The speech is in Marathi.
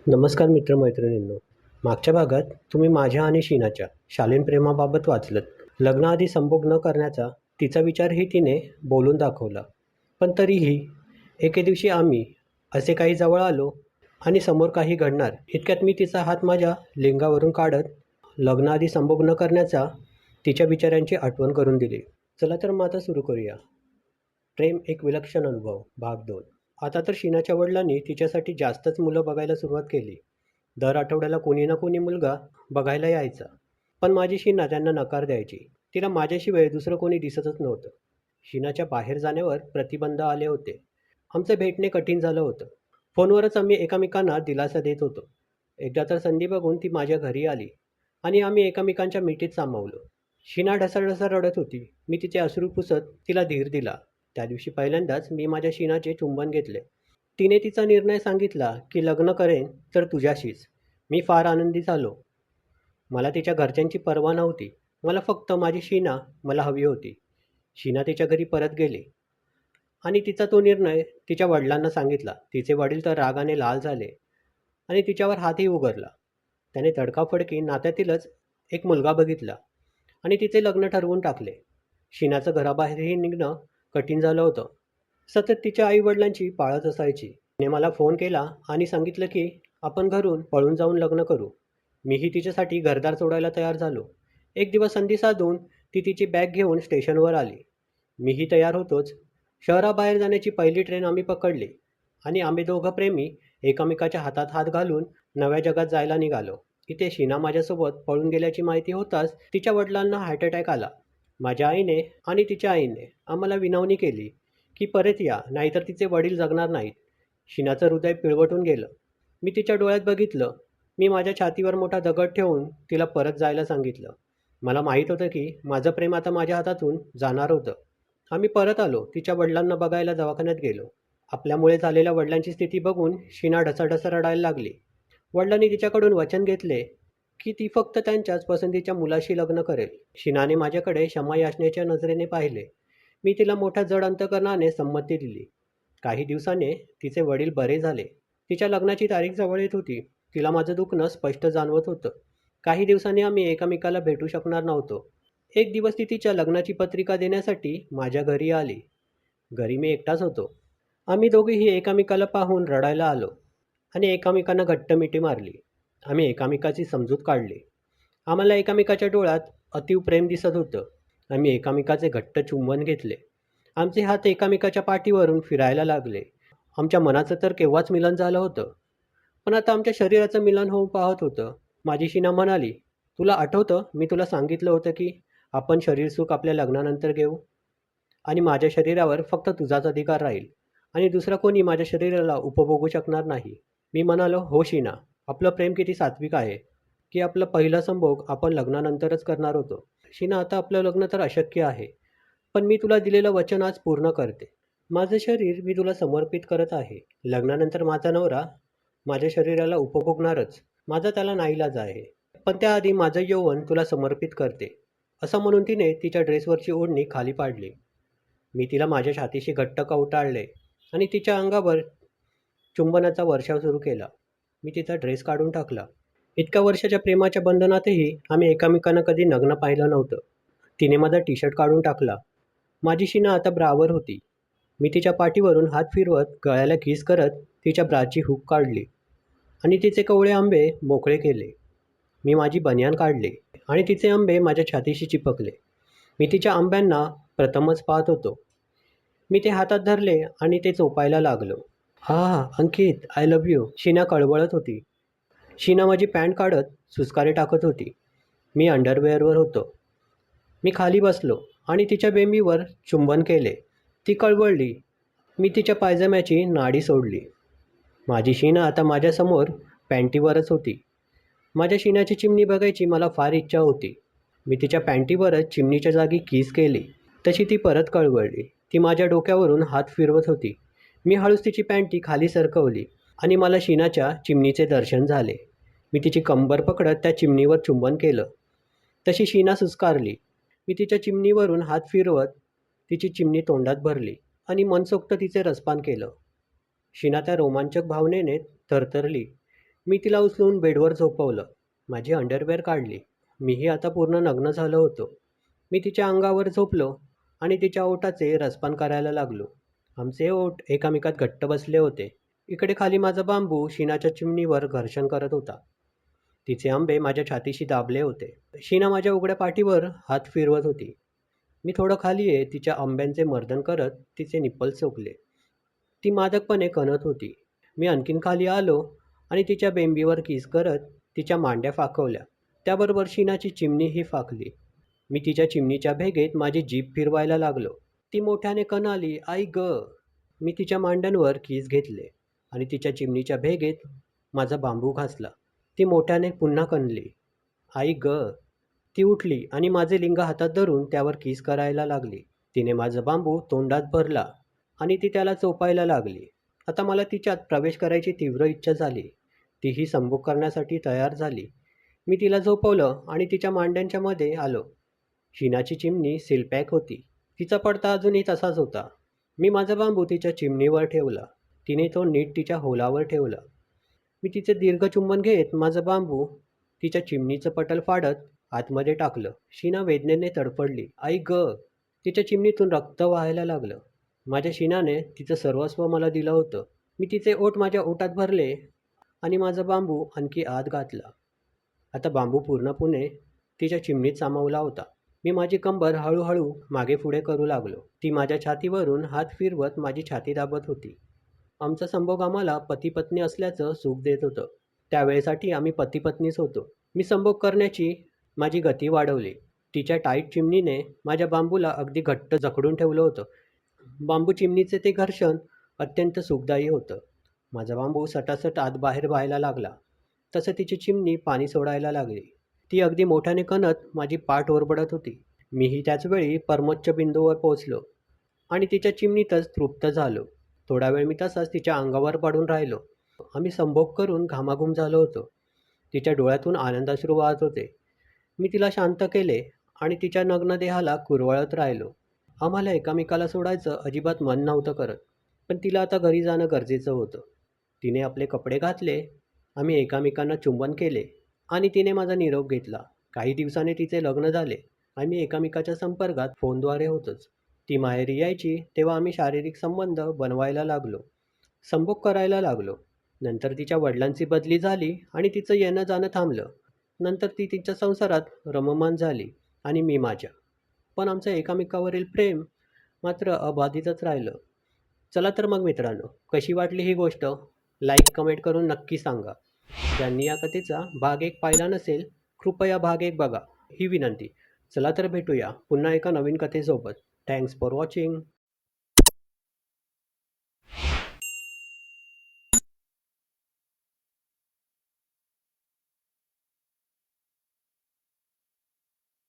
नमस्कार मित्रमैत्रिणींनो. मागच्या भागात तुम्ही माझ्या आणि शीनाच्या शालीन प्रेमाबाबत वाचलंत. लग्नाआधी संभोग न करण्याचा तिचा विचारही तिने बोलून दाखवला. पण तरीही एके दिवशी आम्ही असे काही जवळ आलो आणि समोर काही घडणार इतक्यात मी तिचा हात माझ्या लिंगावरून काढत लग्नाआधी संभोग न करण्याचा तिच्या विचारांची आठवण करून दिली. चला तर मग आता सुरू करूया. प्रेम एक विलक्षण अनुभव भाग 2. आता तर शीनाच्या वडिलांनी तिच्यासाठी जास्तच मुलं बघायला सुरुवात केली. दर आठवड्याला कोणी ना कोणी मुलगा बघायला यायचा. पण माझी शीना त्यांना नकार द्यायची. तिला माझ्याशिवाय दुसरं कोणी दिसतच नव्हतं. शीनाच्या बाहेर जाण्यावर प्रतिबंध आले होते. आमचं भेटणे कठीण झालं होतं. फोनवरच आम्ही एकमेकांना दिलासा देत होतो. एकदा तर संधी बघून ती माझ्या घरी आली आणि आम्ही एकमेकांच्या मिठीत सामावलो. शीना ढसाढसा रडत होती. मी तिचे अश्रू पुसत तिला धीर दिला. त्या दिवशी पहिल्यांदाच मी माझ्या शीनाचे चुंबन घेतले. तिने तिचा निर्णय सांगितला की लग्न करेन तर तुझ्याशीच. मी फार आनंदी झालो. मला तिच्या घरच्यांची पर्वा नव्हती. मला फक्त माझी शीना मला हवी होती. शीना तिच्या घरी परत गेली आणि तिचा तो निर्णय तिच्या वडिलांना सांगितला. तिचे वडील तर रागाने लाल झाले आणि तिच्यावर हातही उगारला. त्याने तडकाफडकी नात्यातीलच एक मुलगा बघितला आणि तिचे लग्न ठरवून टाकले. शीनाचं घराबाहेरही निघणं कठीण झालं होतं. सतत तिच्या आईवडिलांची पाळत असायची. तिने मला फोन केला आणि सांगितलं की आपण घरून पळून जाऊन लग्न करू. मीही तिच्यासाठी घरदार सोडायला तयार झालो. एक दिवस संधी साधून ती तिची बॅग घेऊन स्टेशनवर आली. मीही तयार होतोच. शहराबाहेर जाण्याची पहिली ट्रेन आम्ही पकडली आणि आम्ही दोघं प्रेमी एकमेकाच्या हातात हात घालून नव्या जगात जायला निघालो. इथे शीना माझ्यासोबत पळून गेल्याची माहिती होताच तिच्या वडिलांना हार्ट अटॅक आला. माझ्या आईने आणि तिच्या आईने आम्हाला विनवणी केली की परत या, नाहीतर तिचे वडील जगणार नाहीत. शीनाचं हृदय पिळवटून गेलं. मी तिच्या डोळ्यात बघितलं. मी माझ्या छातीवर मोठा दगड ठेवून तिला परत जायला सांगितलं. मला माहीत होतं की माझं प्रेम आता माझ्या हातातून जाणार होतं. आम्ही परत आलो. तिच्या वडिलांना बघायला दवाखान्यात गेलो. आपल्यामुळे झालेल्या वडिलांची स्थिती बघून शीना ढसाढसा रडायला लागली. वडिलांनी तिच्याकडून वचन घेतले की ती फक्त त्यांच्याच पसंतीच्या मुलाशी लग्न करेल. शीनाने माझ्याकडे क्षमा याचनेच्या नजरेने पाहिले. मी तिला मोठ्या जड अंतकरणाने संमती दिली. काही दिवसाने तिचे वडील बरे झाले. तिच्या लग्नाची तारीख जवळ येत होती. तिला माझं दुखणं स्पष्ट जाणवत होतं. काही दिवसांनी आम्ही एकमेकाला भेटू शकणार नव्हतो. एक दिवस ती तिच्या लग्नाची पत्रिका देण्यासाठी माझ्या घरी आली. घरी मी एकटाच होतो. आम्ही दोघेही एकमेकाला पाहून रडायला आलो आणि एकमेकांना घट्ट मिठी मारली. आम्ही एकमेकाची समजूत काढली. आम्हाला एकमेकाच्या डोळ्यात अतीव प्रेम दिसत होतं. आम्ही एकमेकाचे घट्ट चुंबन घेतले. आमचे हात एकमेकाच्या पाठीवरून फिरायला लागले. आमच्या मनाचं तर केव्हाच मिलन झालं होतं. पण आता आमच्या शरीराचं मिलन होऊन पाहत होतं. माझी शीना म्हणाली, तुला आठवतं मी तुला सांगितलं होतं की आपण शरीरसुख आपल्या लग्नानंतर घेऊ आणि माझ्या शरीरावर फक्त तुझाच अधिकार राहील आणि दुसरा कोणी माझ्या शरीराला उपभोगू शकणार नाही. मी म्हणालो, हो शीना, आपलं प्रेम किती सात्विक आहे की आपलं पहिला संभोग आपण लग्नानंतरच करणार होतो. शीना, आता आपलं लग्न तर अशक्य आहे. पण मी तुला दिलेलं वचन आज पूर्ण करते. माझं शरीर मी तुला समर्पित करत आहे. लग्नानंतर माझा नवरा माझ्या शरीराला उपभोगणारच. माझा त्याला नाईलाज आहे. पण त्याआधी माझं यौवन तुला समर्पित करते. असं म्हणून तिने तिच्या ड्रेसवरची ओढणी खाली पाडली. मी तिला माझ्या छातीशी घट्ट कवटाळले आणि तिच्या अंगावर चुंबनाचा वर्षाव सुरू केला. मी तिचा ड्रेस काढून टाकला. इतक्या वर्षाच्या प्रेमाच्या बंधनातही आम्ही एकमेकांना कधी नग्न पाहिलं नव्हतं. तिने माझा टी शर्ट काढून टाकला. माझी शीना आता ब्रावर होती. मी तिच्या पाठीवरून हात फिरवत गळ्याला किस करत तिच्या ब्राची हुक काढली आणि तिचे कवळे आंबे मोकळे केले. मी माझी बनियान काढली आणि तिचे आंबे माझ्या छातीशी चिपकले. मी तिच्या आंब्यांना प्रथमच पाहत होतो. मी ते हातात धरले आणि ते चोपायला लागलो. हा, अंकित, आय लव्ह यू. शीना कळवळत होती. शीना माझी पॅन्ट काढत सुस्कारे टाकत होती. मी अंडरवेअरवर होतो. मी खाली बसलो आणि तिच्या बेंबीवर चुंबन केले. ती कळवळली. मी तिच्या पायजम्याची नाडी सोडली. माझी शीना आता माझ्यासमोर पॅन्टीवरच होती. माझ्या शीनाची चिमणी बघायची मला फार इच्छा होती. मी तिच्या पॅन्टीवरच चिमणीच्या जागी किस केली. तशी ती परत कळवळली. ती माझ्या डोक्यावरून हात फिरवत होती. मी हळूच तिची पॅन्टी खाली सरकवली आणि मला शीनाच्या चिमणीचे दर्शन झाले. मी तिची कंबर पकडत त्या चिमणीवर चुंबन केलं. तशी शीना सुस्कारली. मी तिच्या चिमणीवरून हात फिरवत तिची चिमणी तोंडात भरली आणि मनसोक्त तिचे रसपान केलं. शीना त्या रोमांचक भावनेने थरथरली. मी तिला उचलून बेडवर झोपवलं. माझी अंडरवेअर काढली. मीही आता पूर्ण नग्न झालो होतो. मी तिच्या अंगावर झोपलो आणि तिच्या ओठाचे रसपान करायला लागलो. आमचे ओठ एकामेकात घट्ट बसले होते. इकडे खाली माझा बांबू शीनाच्या चिमणीवर घर्षण करत होता. तिचे आंबे माझ्या छातीशी दाबले होते. शीना माझ्या उघड्या पाठीवर हात फिरवत होती. मी थोडं खाली ये तिच्या आंब्यांचे मर्दन करत तिचे निप्पल चोखले. ती मादकपणे कणत होती. मी आणखीन खाली आलो आणि तिच्या बेंबीवर किस करत तिच्या मांड्या फाकवल्या. त्याबरोबर शीनाची चिमणीही फाकली. मी तिच्या चिमणीच्या भेगेत माझी जीभ फिरवायला लागलो. ती मोठ्याने कणाली, "आई गं!" मी तिच्या मांड्यांवर किस घेतले आणि तिच्या चिमणीच्या भेगेत माझा बांबू घासला. ती मोठ्याने पुन्हा कणली, "आई गं!" ती उठली आणि माझे लिंग हातात धरून त्यावर किस करायला लागली. तिने माझा बांबू तोंडात भरला आणि ती त्याला चोपायला लागली. आता मला तिच्यात प्रवेश करायची तीव्र इच्छा झाली. तीही संभोग करण्यासाठी तयार झाली. मी तिला झोपवलं आणि तिच्या मांड्यांच्या मध्ये आलो. शीनाची चिमणी सीलपॅक होती. तिचा पडदा अजूनही तसाच होता. मी माझा बांबू तिच्या चिमणीवर ठेवला. तिने तो नीट तिच्या होलावर ठेवला. मी तिचे दीर्घ चुंबन घेत माझं बांबू तिच्या चिमणीचं पटल फाडत आतमध्ये टाकलं. शीना वेदनेने तडफडली. "आई गं!" तिच्या चिमणीतून रक्त वाहायला लागलं. माझ्या शीनाने तिचं सर्वस्व मला दिलं होतं. मी तिचे ओठ माझ्या ओठात भरले आणि माझा बांबू आणखी आत घातला. आता बांबू पूर्णपणे तिच्या चिमणीत सामावला होता. मी माझी कंबर हळूहळू मागे पुढे करू लागलो. ती माझ्या छातीवरून हात फिरवत माझी छाती दाबत होती. आमचा संभोग आम्हाला पती-पत्नी असल्याचं सुख देत होतं. त्यावेळेसाठी आम्ही पती-पत्नीच होतो. मी संभोग करण्याची माझी गती वाढवली. तिच्या टाईट चिमणीने माझ्या बांबूला अगदी घट्ट जखडून ठेवलं होतं. बांबू चिमणीचे ते घर्षण अत्यंत सुखदायी होतं. माझा बांबू सटासट आत बाहेर व्हायला लागला. तसं तिची चिमणी पाणी सोडायला लागली. ती अगदी मोठ्याने कणत माझी पाठ ओरबडत होती. मीही त्याचवेळी परमोच्च बिंदूवर पोहोचलो आणि तिच्या चिमणीतच तृप्त झालो. थोडा वेळ मी तसाच तिच्या अंगावर पडून राहिलो. आम्ही संभोग करून घामाघूम झालो होतो. तिच्या डोळ्यातून आनंदाश्रू वाहत होते. मी तिला शांत केले आणि तिच्या नग्न देहाला कुरवाळत राहिलो. आम्हाला एकामेकाला सोडायचं अजिबात मन नव्हतं करत. पण तिला आता घरी जाणं गरजेचं होतं. तिने आपले कपडे घातले. आम्ही एकामेकांना चुंबन केले आणि तिने माझा निरोप घेतला. काही दिवसांनी तिचे लग्न झाले. आम्ही एकामेकाच्या संपर्कात फोनद्वारे होतोच. ती माहेरी यायची तेव्हा आम्ही शारीरिक संबंध बनवायला लागलो. संभोग करायला लागलो. नंतर तिच्या वडिलांची बदली झाली आणि तिचं येणं जाणं थांबलं. नंतर ती तिच्या संसारात रममाण झाली आणि मी माझ्या. पण आमचं एकामेकावरील प्रेम मात्र अबाधितच राहिलं. चला तर मग मित्रांनो, कशी वाटली ही गोष्ट? लाईक कमेंट करून नक्की सांगा. ज्यांनी या कथेचा भाग 1 पाहिला नसेल, कृपया भाग 1 बघा, ही विनंती. चला तर भेटूया पुन्हा एका नवीन कथेसोबत. Thanks for watching.